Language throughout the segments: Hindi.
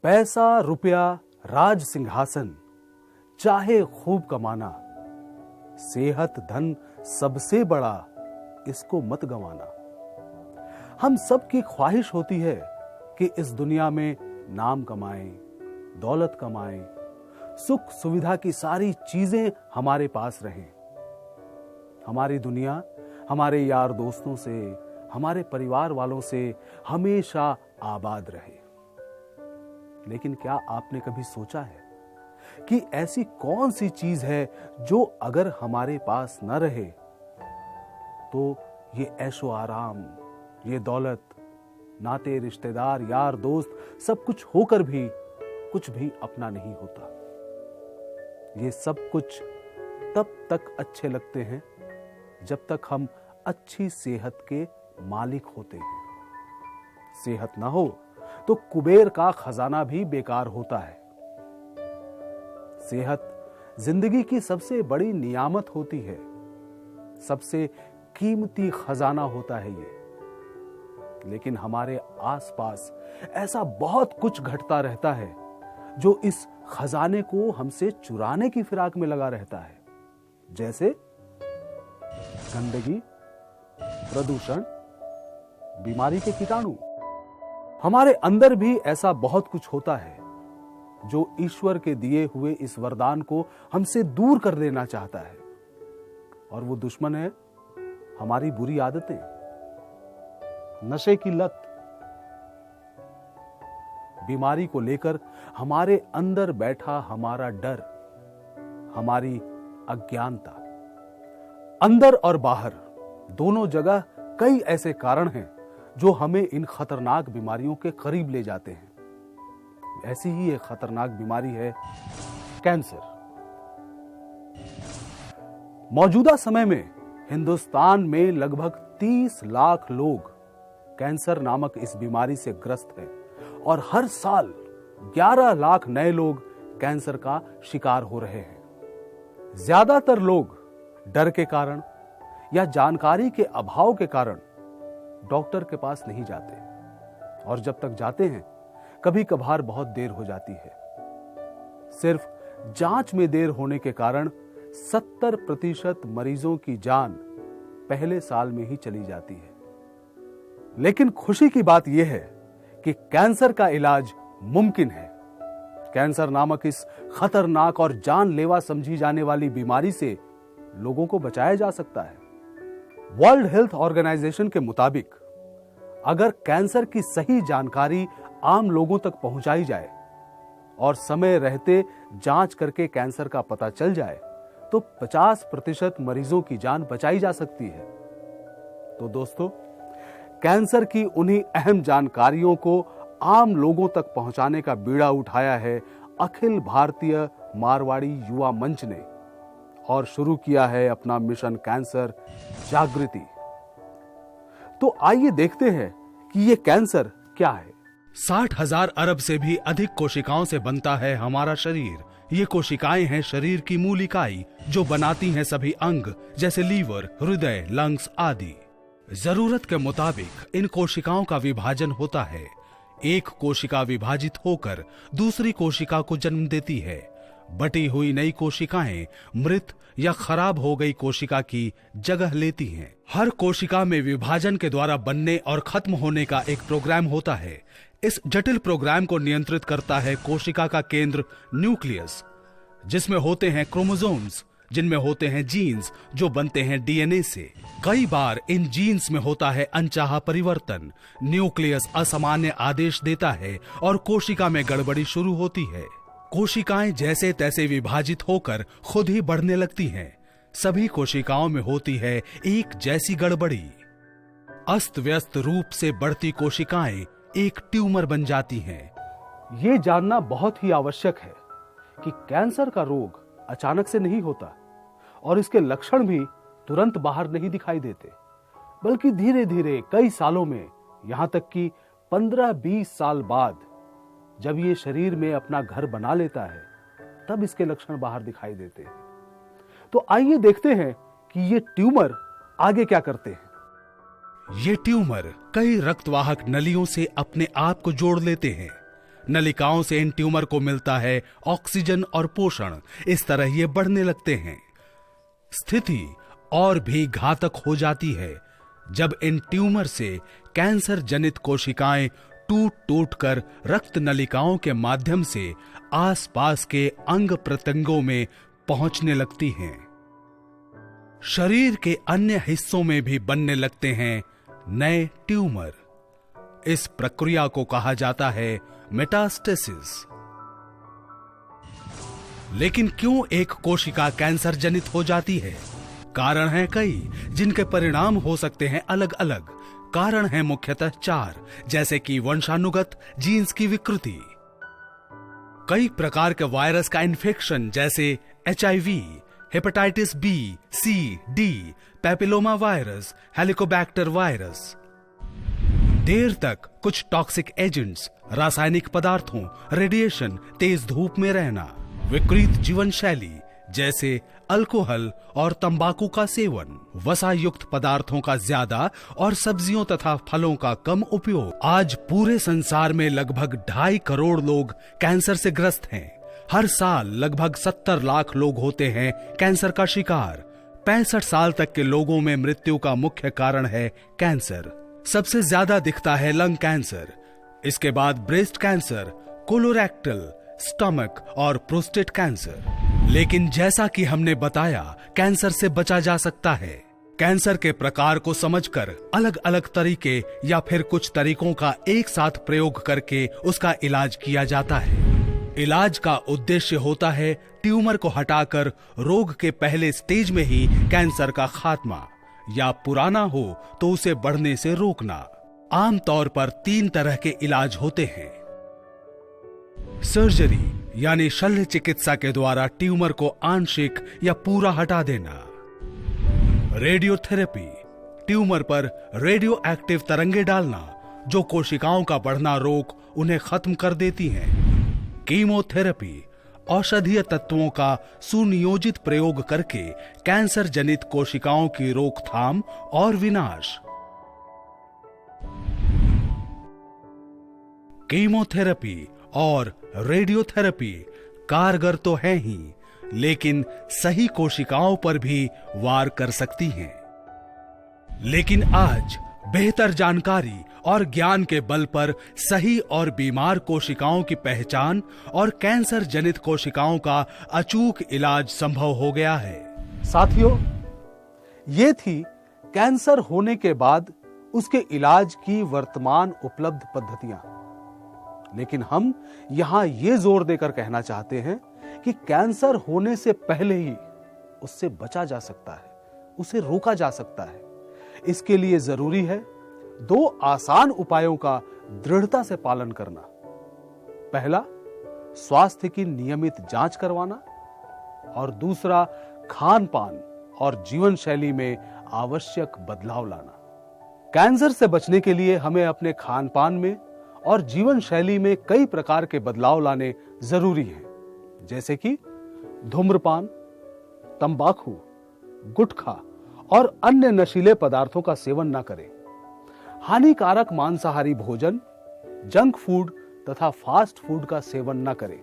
पैसा रुपया राज सिंहासन चाहे खूब कमाना, सेहत धन सबसे बड़ा इसको मत गंवाना। हम सब की ख्वाहिश होती है कि इस दुनिया में नाम कमाएं, दौलत कमाएं, सुख सुविधा की सारी चीजें हमारे पास रहें। हमारी दुनिया हमारे यार दोस्तों से, हमारे परिवार वालों से हमेशा आबाद रहे। लेकिन क्या आपने कभी सोचा है कि ऐसी कौन सी चीज है जो अगर हमारे पास न रहे तो ये ऐशो आराम, ये दौलत, नाते रिश्तेदार, यार दोस्त सब कुछ होकर भी कुछ भी अपना नहीं होता। ये सब कुछ तब तक अच्छे लगते हैं जब तक हम अच्छी सेहत के मालिक होते हैं। सेहत ना हो तो कुबेर का खजाना भी बेकार होता है। सेहत जिंदगी की सबसे बड़ी नियामत होती है, सबसे कीमती खजाना होता है ये। लेकिन हमारे आसपास ऐसा बहुत कुछ घटता रहता है जो इस खजाने को हमसे चुराने की फिराक में लगा रहता है। जैसे गंदगी, प्रदूषण, बीमारी के कीटाणु। हमारे अंदर भी ऐसा बहुत कुछ होता है जो ईश्वर के दिए हुए इस वरदान को हमसे दूर कर देना चाहता है। और वो दुश्मन है हमारी बुरी आदतें, नशे की लत, बीमारी को लेकर हमारे अंदर बैठा हमारा डर, हमारी अज्ञानता। अंदर और बाहर दोनों जगह कई ऐसे कारण हैं जो हमें इन खतरनाक बीमारियों के करीब ले जाते हैं। ऐसी ही एक खतरनाक बीमारी है कैंसर। मौजूदा समय में हिंदुस्तान में लगभग 30 लाख लोग कैंसर नामक इस बीमारी से ग्रस्त हैं और हर साल 11 लाख नए लोग कैंसर का शिकार हो रहे हैं। ज्यादातर लोग डर के कारण या जानकारी के अभाव के कारण डॉक्टर के पास नहीं जाते, और जब तक जाते हैं कभी कभार बहुत देर हो जाती है। सिर्फ जांच में देर होने के कारण 70% मरीजों की जान पहले साल में ही चली जाती है। लेकिन खुशी की बात यह है कि कैंसर का इलाज मुमकिन है। कैंसर नामक इस खतरनाक और जानलेवा समझी जाने वाली बीमारी से लोगों को बचाया जा सकता है। वर्ल्ड हेल्थ ऑर्गेनाइजेशन के मुताबिक अगर कैंसर की सही जानकारी आम लोगों तक पहुंचाई जाए और समय रहते जांच करके कैंसर का पता चल जाए तो 50% मरीजों की जान बचाई जा सकती है। तो दोस्तों, कैंसर की उन्हीं अहम जानकारियों को आम लोगों तक पहुंचाने का बीड़ा उठाया है अखिल भारतीय मारवाड़ी युवा मंच ने, और शुरू किया है अपना मिशन कैंसर जागृति। तो आइए देखते हैं कि ये कैंसर क्या है। 60,000 अरब से भी अधिक कोशिकाओं से बनता है हमारा शरीर। ये कोशिकाएं हैं शरीर की मूल इकाई जो बनाती हैं सभी अंग जैसे लीवर, हृदय, लंग्स आदि। जरूरत के मुताबिक इन कोशिकाओं का विभाजन होता है। एक कोशिका विभाजित होकर दूसरी कोशिका को जन्म देती है। बटी हुई नई कोशिकाएं मृत या खराब हो गई कोशिका की जगह लेती हैं। हर कोशिका में विभाजन के द्वारा बनने और खत्म होने का एक प्रोग्राम होता है। इस जटिल प्रोग्राम को नियंत्रित करता है कोशिका का केंद्र न्यूक्लियस, जिसमें होते हैं क्रोमोसोम्स, जिनमें होते हैं जीन्स जो बनते हैं डीएनए से। कई बार इन जीन्स में होता है अनचाहा परिवर्तन। न्यूक्लियस असामान्य आदेश देता है और कोशिका में गड़बड़ी शुरू होती है। कोशिकाएं जैसे तैसे विभाजित होकर खुद ही बढ़ने लगती हैं। सभी कोशिकाओं में होती है एक जैसी गड़बड़ी। अस्त व्यस्त रूप से बढ़ती कोशिकाएं एक ट्यूमर बन जाती हैं। ये जानना बहुत ही आवश्यक है कि कैंसर का रोग अचानक से नहीं होता और इसके लक्षण भी तुरंत बाहर नहीं दिखाई देते, बल्कि धीरे धीरे कई सालों में, यहां तक कि 15-20 साल बाद जब ये शरीर में अपना घर बना लेता है तब इसके लक्षण बाहर दिखाई देते हैं। तो आइए देखते हैं कि ये ट्यूमर आगे क्या करते हैं। ये ट्यूमर कई रक्तवाहक नलियों से अपने आप को जोड़ लेते हैं। नलिकाओं से इन ट्यूमर को मिलता है ऑक्सीजन और पोषण। इस तरह ये बढ़ने लगते हैं। स्थिति और भी घातक हो जाती है जब इन ट्यूमर से कैंसर जनित कोशिकाएं टूट टूट कर रक्त नलिकाओं के माध्यम से आसपास के अंग प्रत्यंगों में पहुंचने लगती हैं। शरीर के अन्य हिस्सों में भी बनने लगते हैं नए ट्यूमर। इस प्रक्रिया को कहा जाता है मेटास्टेसिस। लेकिन क्यों एक कोशिका कैंसर जनित हो जाती है? कारण हैं कई, जिनके परिणाम हो सकते हैं अलग अलग। कारण हैं मुख्यतः 4, जैसे कि वंशानुगत, जीन्स की विकृति, कई प्रकार के वायरस का इन्फेक्शन जैसे HIV, hepatitis B, C, D, papilloma virus, helicobacter virus, देर तक कुछ टॉक्सिक एजेंट्स, रासायनिक पदार्थों, रेडिएशन, तेज धूप में रहना, विपरीत जीवन शैली जैसे अल्कोहल और तंबाकू का सेवन, वसा युक्त पदार्थों का ज्यादा और सब्जियों तथा फलों का कम उपयोग। आज पूरे संसार में लगभग 2.5 करोड़ लोग कैंसर से ग्रस्त हैं। हर साल लगभग 70 लाख लोग होते हैं कैंसर का शिकार। 65 साल तक के लोगों में मृत्यु का मुख्य कारण है कैंसर। सबसे ज्यादा दिखता है लंग कैंसर, इसके बाद ब्रेस्ट कैंसर, कोलोरेक्टल, स्टमक और प्रोस्टेट कैंसर। लेकिन जैसा कि हमने बताया, कैंसर से बचा जा सकता है। कैंसर के प्रकार को समझकर अलग अलग तरीके या फिर कुछ तरीकों का एक साथ प्रयोग करके उसका इलाज किया जाता है। इलाज का उद्देश्य होता है ट्यूमर को हटाकर रोग के पहले स्टेज में ही कैंसर का खात्मा, या पुराना हो तो उसे बढ़ने से रोकना। आमतौर पर 3 तरह के इलाज होते हैं। सर्जरी यानी शल्य चिकित्सा के द्वारा ट्यूमर को आंशिक या पूरा हटा देना। रेडियोथेरेपी, ट्यूमर पर रेडियो एक्टिव तरंगे डालना जो कोशिकाओं का बढ़ना रोक उन्हें खत्म कर देती हैं। कीमोथेरेपी, औषधीय तत्वों का सुनियोजित प्रयोग करके कैंसर जनित कोशिकाओं की रोकथाम और विनाश। कीमोथेरेपी और रेडियोथेरेपी कारगर तो है ही, लेकिन सही कोशिकाओं पर भी वार कर सकती हैं। लेकिन आज बेहतर जानकारी और ज्ञान के बल पर सही और बीमार कोशिकाओं की पहचान और कैंसर जनित कोशिकाओं का अचूक इलाज संभव हो गया है। साथियों, ये थी कैंसर होने के बाद उसके इलाज की वर्तमान उपलब्ध पद्धतियां। लेकिन हम यहां ये जोर देकर कहना चाहते हैं कि कैंसर होने से पहले ही उससे बचा जा सकता है, उसे रोका जा सकता है। इसके लिए जरूरी है 2 आसान उपायों का दृढ़ता से पालन करना। पहला, स्वास्थ्य की नियमित जांच करवाना, और दूसरा, खान पान और जीवन शैली में आवश्यक बदलाव लाना। कैंसर से बचने के लिए हमें अपने खान पान में और जीवन शैली में कई प्रकार के बदलाव लाने जरूरी हैं, जैसे कि धूम्रपान, तंबाकू, गुटखा और अन्य नशीले पदार्थों का सेवन न करें। हानिकारक मांसाहारी भोजन, जंक फूड तथा फास्ट फूड का सेवन न करें।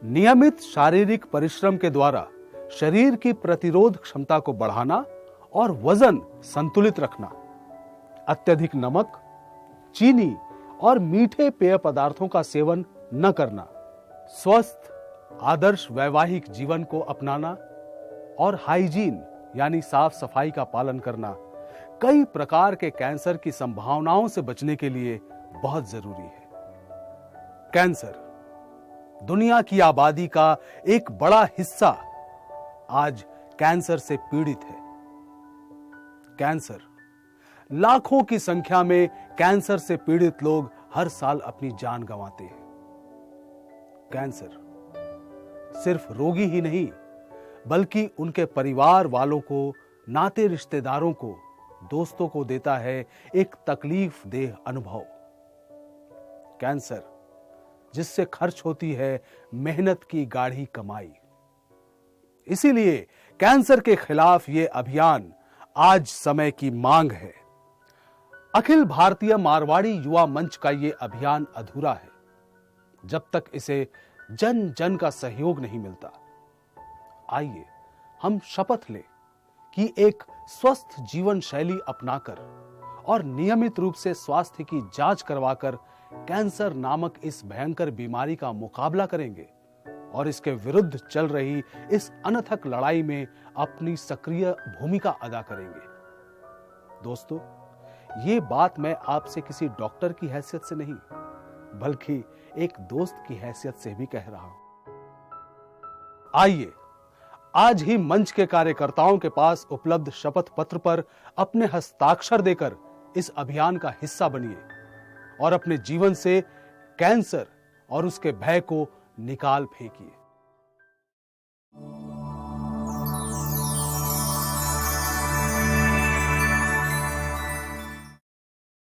नियमित शारीरिक परिश्रम के द्वारा शरीर की प्रतिरोध क्षमता को बढ़ाना और वजन संतुलित रखना। अत्यधिक नमक, चीनी और मीठे पेय पदार्थों का सेवन न करना। स्वस्थ आदर्श वैवाहिक जीवन को अपनाना और हाइजीन यानी साफ सफाई का पालन करना कई प्रकार के कैंसर की संभावनाओं से बचने के लिए बहुत जरूरी है। कैंसर, दुनिया की आबादी का एक बड़ा हिस्सा आज कैंसर से पीड़ित है। कैंसर, लाखों की संख्या में कैंसर से पीड़ित लोग हर साल अपनी जान गंवाते हैं। कैंसर सिर्फ रोगी ही नहीं, बल्कि उनके परिवार वालों को, नाते रिश्तेदारों को, दोस्तों को देता है एक तकलीफ देह अनुभव। कैंसर, जिससे खर्च होती है मेहनत की गाढ़ी कमाई। इसीलिए कैंसर के खिलाफ ये अभियान आज समय की मांग है। अखिल भारतीय मारवाड़ी युवा मंच का ये अभियान अधूरा है। जब तक इसे जन जन का सहयोग नहीं मिलता। आइए हम शपथ लें कि एक स्वस्थ जीवन शैली अपनाकर और नियमित रूप से स्वास्थ्य की जांच करवाकर कैंसर नामक इस भयंकर बीमारी का मुकाबला करेंगे और इसके विरुद्ध चल रही इस अनथक लड़ाई में अपनी सक्रिय भूमिका अदा करेंगे। दोस्तों, ये बात मैं आपसे किसी डॉक्टर की हैसियत से नहीं, बल्कि एक दोस्त की हैसियत से भी कह रहा हूं। आइए आज ही मंच के कार्यकर्ताओं के पास उपलब्ध शपथ पत्र पर अपने हस्ताक्षर देकर इस अभियान का हिस्सा बनिए और अपने जीवन से कैंसर और उसके भय को निकाल फेंकिए।